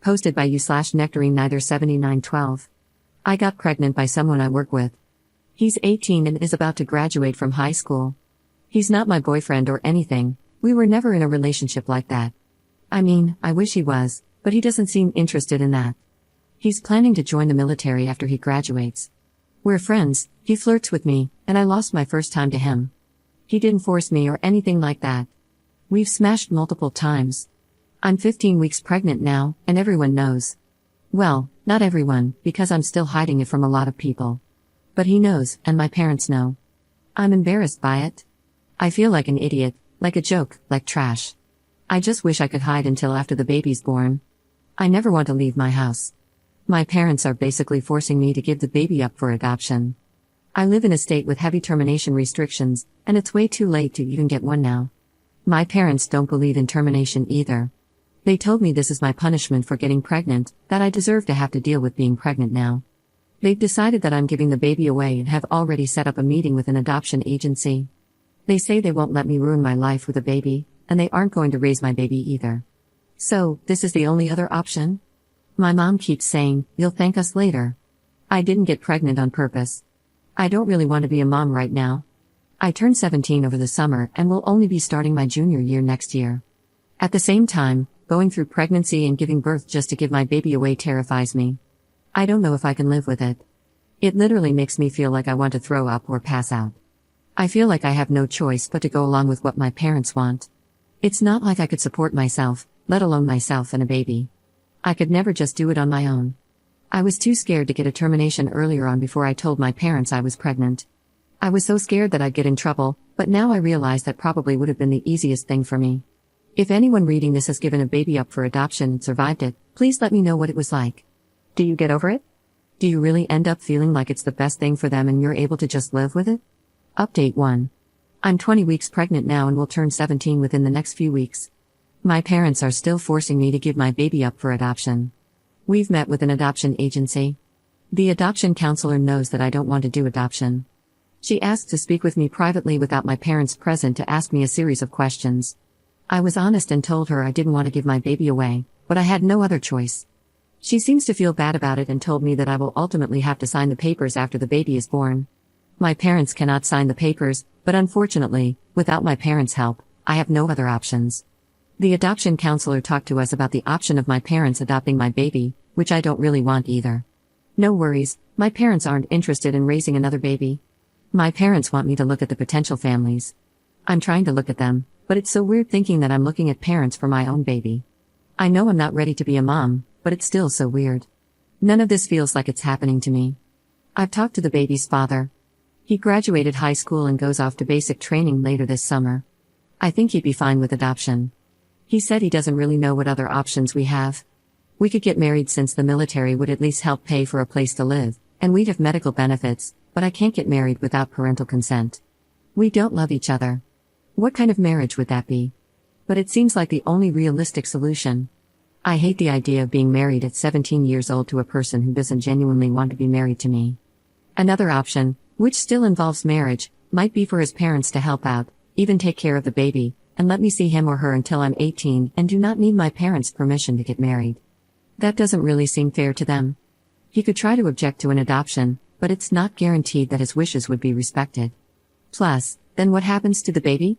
Posted by you/nectarine neither 7912. I got pregnant by someone I work with. He's 18 and is about to graduate from high school. He's not my boyfriend or anything, we were never in a relationship like that. I mean, I wish he was, but he doesn't seem interested in that. He's planning to join the military after he graduates. We're friends, he flirts with me, and I lost my first time to him. He didn't force me or anything like that. We've smashed multiple times. I'm 15 weeks pregnant now, and everyone knows. Well, not everyone, because I'm still hiding it from a lot of people. But he knows, and my parents know. I'm embarrassed by it. I feel like an idiot, like a joke, like trash. I just wish I could hide until after the baby's born. I never want to leave my house. My parents are basically forcing me to give the baby up for adoption. I live in a state with heavy termination restrictions, and it's way too late to even get one now. My parents don't believe in termination either. They told me this is my punishment for getting pregnant, that I deserve to have to deal with being pregnant now. They've decided that I'm giving the baby away and have already set up a meeting with an adoption agency. They say they won't let me ruin my life with a baby, and they aren't going to raise my baby either. So, this is the only other option? My mom keeps saying, "You'll thank us later." I didn't get pregnant on purpose. I don't really want to be a mom right now. I turned 17 over the summer and will only be starting my junior year next year. At the same time, going through pregnancy and giving birth just to give my baby away terrifies me. I don't know if I can live with it. It literally makes me feel like I want to throw up or pass out. I feel like I have no choice but to go along with what my parents want. It's not like I could support myself, let alone myself and a baby. I could never just do it on my own. I was too scared to get a termination earlier on before I told my parents I was pregnant. I was so scared that I'd get in trouble, but now I realize that probably would have been the easiest thing for me. If anyone reading this has given a baby up for adoption and survived it, please let me know what it was like. Do you get over it? Do you really end up feeling like it's the best thing for them and you're able to just live with it? Update 1. I'm 20 weeks pregnant now and will turn 17 within the next few weeks. My parents are still forcing me to give my baby up for adoption. We've met with an adoption agency. The adoption counselor knows that I don't want to do adoption. She asked to speak with me privately without my parents present to ask me a series of questions. I was honest and told her I didn't want to give my baby away, but I had no other choice. She seems to feel bad about it and told me that I will ultimately have to sign the papers after the baby is born. My parents cannot sign the papers, but unfortunately, without my parents' help, I have no other options. The adoption counselor talked to us about the option of my parents adopting my baby, which I don't really want either. No worries, my parents aren't interested in raising another baby. My parents want me to look at the potential families. I'm trying to look at them, but it's so weird thinking that I'm looking at parents for my own baby. I know I'm not ready to be a mom, but it's still so weird. None of this feels like it's happening to me. I've talked to the baby's father. He graduated high school and goes off to basic training later this summer. I think he'd be fine with adoption. He said he doesn't really know what other options we have. We could get married since the military would at least help pay for a place to live, and we'd have medical benefits, but I can't get married without parental consent. We don't love each other. What kind of marriage would that be? But it seems like the only realistic solution. I hate the idea of being married at 17 years old to a person who doesn't genuinely want to be married to me. Another option, which still involves marriage, might be for his parents to help out, even take care of the baby, and let me see him or her until I'm 18 and do not need my parents' permission to get married. That doesn't really seem fair to them. He could try to object to an adoption, but it's not guaranteed that his wishes would be respected. Plus, then what happens to the baby?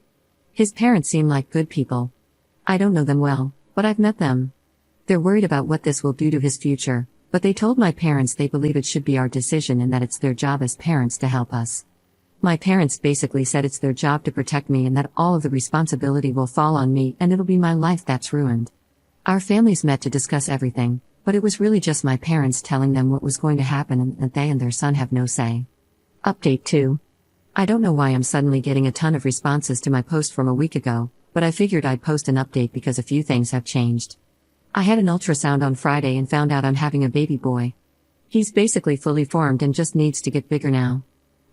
His parents seem like good people. I don't know them well, but I've met them. They're worried about what this will do to his future, but they told my parents they believe it should be our decision and that it's their job as parents to help us. My parents basically said it's their job to protect me and that all of the responsibility will fall on me and it'll be my life that's ruined. Our families met to discuss everything, but it was really just my parents telling them what was going to happen and that they and their son have no say. Update 2. I don't know why I'm suddenly getting a ton of responses to my post from a week ago, but I figured I'd post an update because a few things have changed. I had an ultrasound on Friday and found out I'm having a baby boy. He's basically fully formed and just needs to get bigger now.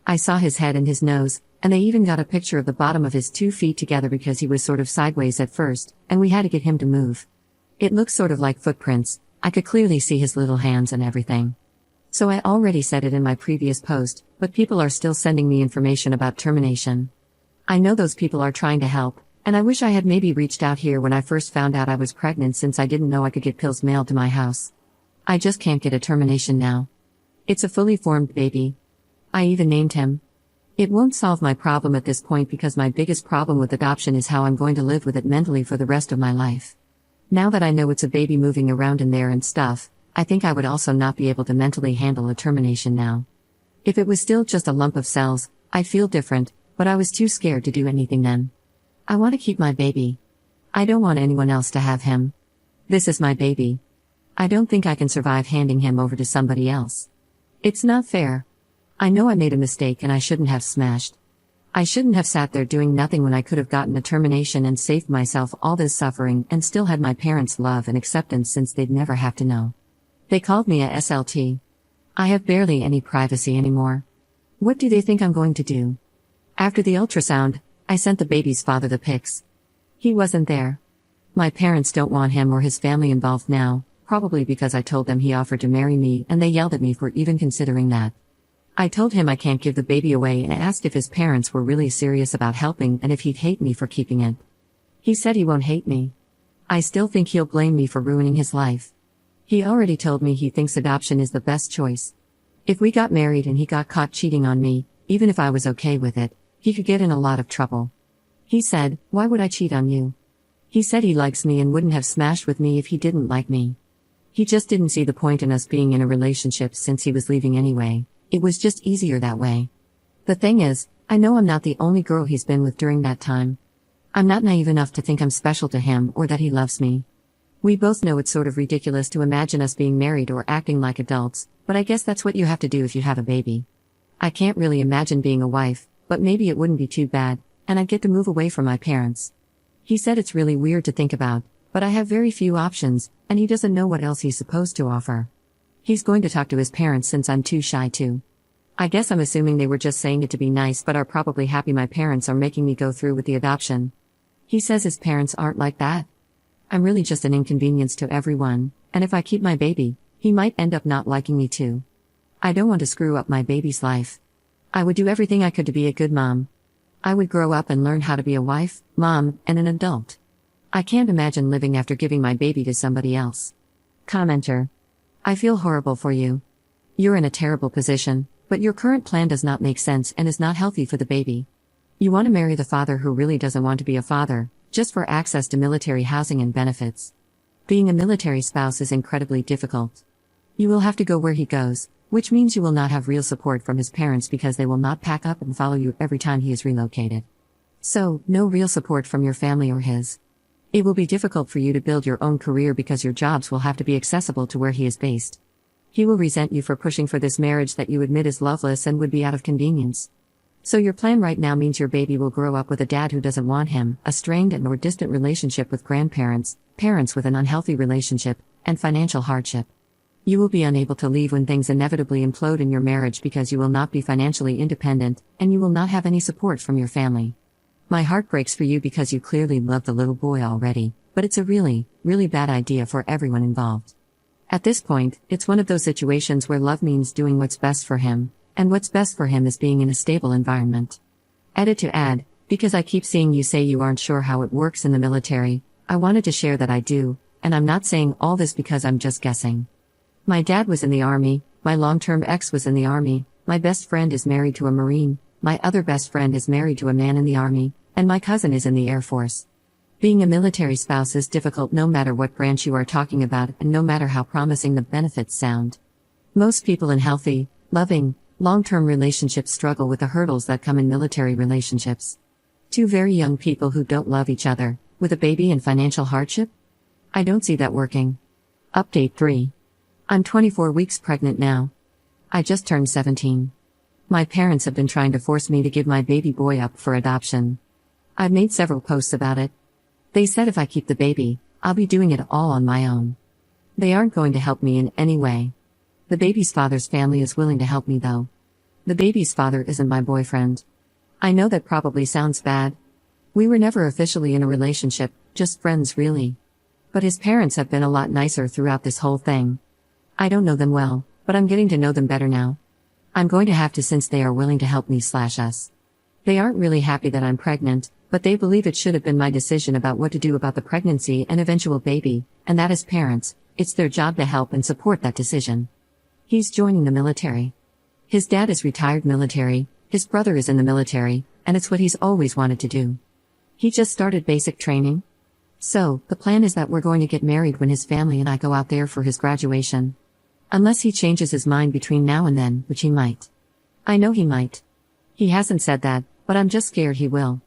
I saw his head and his nose, and they even got a picture of the bottom of his 2 feet together because he was sort of sideways at first, and we had to get him to move. It looks sort of like footprints. I could clearly see his little hands and everything. So I already said it in my previous post, but people are still sending me information about termination. I know those people are trying to help, And I wish I had maybe reached out here when I first found out I was pregnant since I didn't know I could get pills mailed to my house. I just can't get a termination now. It's a fully formed baby. I even named him. It won't solve my problem at this point because my biggest problem with adoption is how I'm going to live with it mentally for the rest of my life. Now that I know it's a baby moving around in there and stuff, I think I would also not be able to mentally handle a termination now. If it was still just a lump of cells, I'd feel different, but I was too scared to do anything then. I want to keep my baby. I don't want anyone else to have him. This is my baby. I don't think I can survive handing him over to somebody else. It's not fair. I know I made a mistake and I shouldn't have smashed. I shouldn't have sat there doing nothing when I could have gotten a termination and saved myself all this suffering and still had my parents' love and acceptance since they'd never have to know. They called me a SLT. I have barely any privacy anymore. What do they think I'm going to do? After the ultrasound, I sent the baby's father the pics. He wasn't there. My parents don't want him or his family involved now, probably because I told them he offered to marry me and they yelled at me for even considering that. I told him I can't give the baby away and asked if his parents were really serious about helping and if he'd hate me for keeping it. He said he won't hate me. I still think he'll blame me for ruining his life. He already told me he thinks adoption is the best choice. If we got married and he got caught cheating on me, even if I was okay with it, he could get in a lot of trouble. He said, "Why would I cheat on you?" He said he likes me and wouldn't have smashed with me if he didn't like me. He just didn't see the point in us being in a relationship since he was leaving anyway. It was just easier that way. The thing is, I know I'm not the only girl he's been with during that time. I'm not naive enough to think I'm special to him or that he loves me. We both know it's sort of ridiculous to imagine us being married or acting like adults, but I guess that's what you have to do if you have a baby. I can't really imagine being a wife, but maybe it wouldn't be too bad, and I'd get to move away from my parents. He said it's really weird to think about, but I have very few options, and he doesn't know what else he's supposed to offer. He's going to talk to his parents since I'm too shy to. I guess I'm assuming they were just saying it to be nice but are probably happy my parents are making me go through with the adoption. He says his parents aren't like that. I'm really just an inconvenience to everyone, and if I keep my baby, he might end up not liking me too. I don't want to screw up my baby's life. I would do everything I could to be a good mom. I would grow up and learn how to be a wife, mom, and an adult. I can't imagine living after giving my baby to somebody else. Commenter. I feel horrible for you. You're in a terrible position, but your current plan does not make sense and is not healthy for the baby. You want to marry the father who really doesn't want to be a father, just for access to military housing and benefits. Being a military spouse is incredibly difficult. You will have to go where he goes, which means you will not have real support from his parents because they will not pack up and follow you every time he is relocated. So, no real support from your family or his. It will be difficult for you to build your own career because your jobs will have to be accessible to where he is based. He will resent you for pushing for this marriage that you admit is loveless and would be out of convenience. So your plan right now means your baby will grow up with a dad who doesn't want him, a strained and or distant relationship with grandparents, parents with an unhealthy relationship, and financial hardship. You will be unable to leave when things inevitably implode in your marriage because you will not be financially independent, and you will not have any support from your family. My heart breaks for you because you clearly love the little boy already, but it's a really, really bad idea for everyone involved. At this point, it's one of those situations where love means doing what's best for him, and what's best for him is being in a stable environment. Edit to add, because I keep seeing you say you aren't sure how it works in the military, I wanted to share that I do, and I'm not saying all this because I'm just guessing. My dad was in the Army, my long-term ex was in the Army, my best friend is married to a Marine, my other best friend is married to a man in the Army, and my cousin is in the Air Force. Being a military spouse is difficult no matter what branch you are talking about and no matter how promising the benefits sound. Most people in healthy, loving, long-term relationships struggle with the hurdles that come in military relationships. Two very young people who don't love each other, with a baby and financial hardship? I don't see that working. Update 3. I'm 24 weeks pregnant now. I just turned 17. My parents have been trying to force me to give my baby boy up for adoption. I've made several posts about it. They said if I keep the baby, I'll be doing it all on my own. They aren't going to help me in any way. The baby's father's family is willing to help me though. The baby's father isn't my boyfriend. I know that probably sounds bad. We were never officially in a relationship, just friends really. But his parents have been a lot nicer throughout this whole thing. I don't know them well, but I'm getting to know them better now. I'm going to have to since they are willing to help me/us. They aren't really happy that I'm pregnant, but they believe it should have been my decision about what to do about the pregnancy and eventual baby, and that as parents, it's their job to help and support that decision. He's joining the military. His dad is retired military, his brother is in the military, and it's what he's always wanted to do. He just started basic training. So, the plan is that we're going to get married when his family and I go out there for his graduation. Unless he changes his mind between now and then, which he might. I know he might. He hasn't said that, but I'm just scared he will.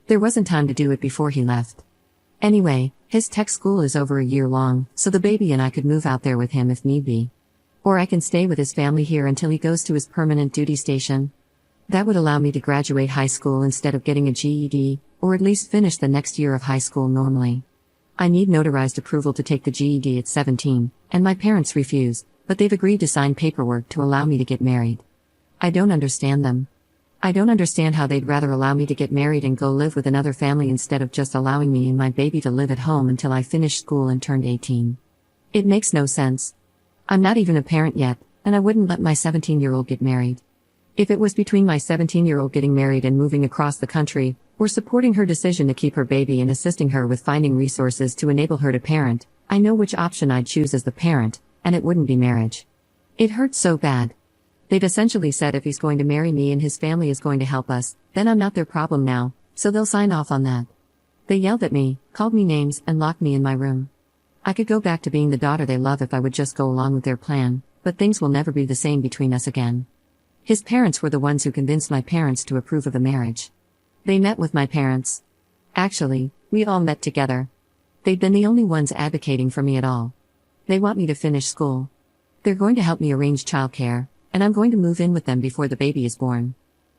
There wasn't time to do it before he left. Anyway, his tech school is over a year long, so the baby and I could move out there with him if need be. Or I can stay with his family here until he goes to his permanent duty station. That would allow me to graduate high school instead of getting a GED, or at least finish the next year of high school normally. I need notarized approval to take the GED at 17, and my parents refuse, but they've agreed to sign paperwork to allow me to get married. I don't understand them. I don't understand how they'd rather allow me to get married and go live with another family instead of just allowing me and my baby to live at home until I finish school and turned 18. It makes no sense. I'm not even a parent yet, and I wouldn't let my 17-year-old get married. If it was between my 17-year-old getting married and moving across the country, or supporting her decision to keep her baby and assisting her with finding resources to enable her to parent, I know which option I'd choose as the parent, and it wouldn't be marriage. It hurts so bad. They've essentially said if he's going to marry me and his family is going to help us, then I'm not their problem now, so they'll sign off on that. They yelled at me, called me names, and locked me in my room. I could go back to being the daughter they love if I would just go along with their plan, but things will never be the same between us again. His parents were the ones who convinced my parents to approve of the marriage. They met with my parents. Actually, we all met together. They've been the only ones advocating for me at all. They want me to finish school. They're going to help me arrange childcare, and I'm going to move in with them before the baby is born.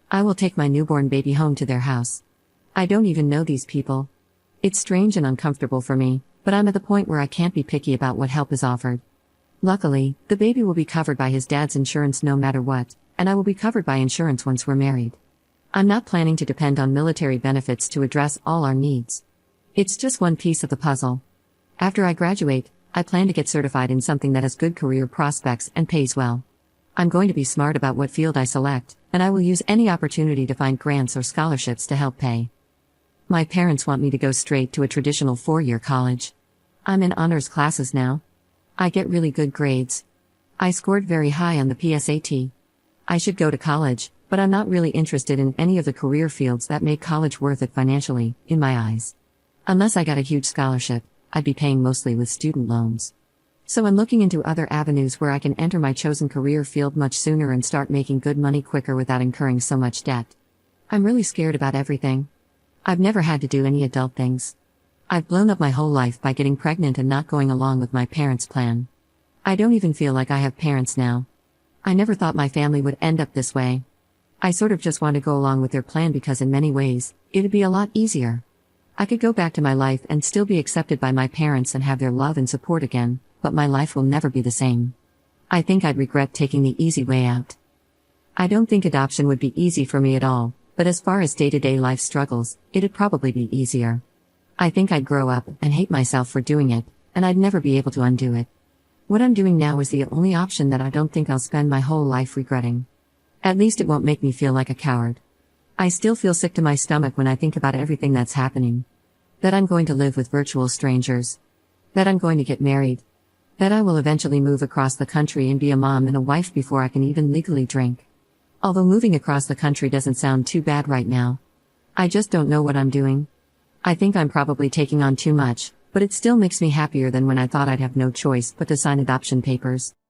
I will take my newborn baby home to their house. I don't even know these people. It's strange and uncomfortable for me, but I'm at the point where I can't be picky about what help is offered. Luckily, the baby will be covered by his dad's insurance no matter what, and I will be covered by insurance once we're married. I'm not planning to depend on military benefits to address all our needs. It's just one piece of the puzzle. After I graduate, I plan to get certified in something that has good career prospects and pays well. I'm going to be smart about what field I select, and I will use any opportunity to find grants or scholarships to help pay. My parents want me to go straight to a traditional 4-year college. I'm in honors classes now. I get really good grades. I scored very high on the PSAT. I should go to college, but I'm not really interested in any of the career fields that make college worth it financially, in my eyes. Unless I got a huge scholarship, I'd be paying mostly with student loans. So I'm looking into other avenues where I can enter my chosen career field much sooner and start making good money quicker without incurring so much debt. I'm really scared about everything. I've never had to do any adult things. I've blown up my whole life by getting pregnant and not going along with my parents' plan. I don't even feel like I have parents now. I never thought my family would end up this way. I sort of just want to go along with their plan because in many ways, it'd be a lot easier. I could go back to my life and still be accepted by my parents and have their love and support again, but my life will never be the same. I think I'd regret taking the easy way out. I don't think adoption would be easy for me at all, but as far as day-to-day life struggles, it'd probably be easier. I think I'd grow up and hate myself for doing it, and I'd never be able to undo it. What I'm doing now is the only option that I don't think I'll spend my whole life regretting. At least it won't make me feel like a coward. I still feel sick to my stomach when I think about everything that's happening. That I'm going to live with virtual strangers. That I'm going to get married. That I will eventually move across the country and be a mom and a wife before I can even legally drink. Although moving across the country doesn't sound too bad right now. I just don't know what I'm doing. I think I'm probably taking on too much, but it still makes me happier than when I thought I'd have no choice but to sign adoption papers.